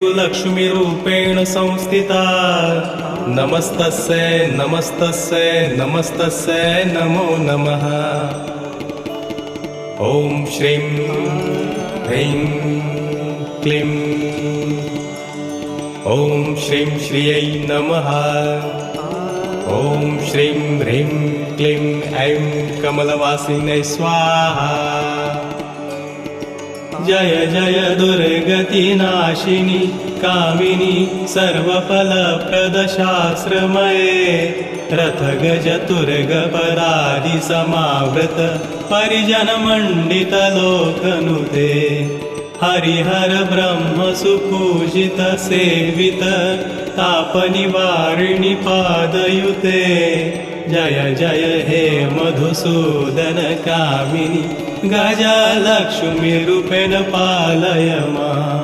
लक्ष्मीरूपेण संस्थिता। नमस्तस्यै नमस्तस्यै नमस्तस्यै नमो नमः। ॐ श्रीं ह्रीं क्लीं ॐ श्रीं श्रियै नमः। ॐ श्रीं ह्रीं क्लीं ऐं कमलवासिन्यै स्वाहा। जय जय दुर्गतिनाशिनी कामिनी सर्वफलप्रदशास्त्रमये। रथगजतुर्गपरादि समावृत परिजनमण्डितलोकनुते। हरिहर ब्रह्म सुपूजित सेवित तापनिवारिणि पादयुते। जय जय हे मधुसूदन कामिनी गजलक्ष्मीरूपेण पालय मां।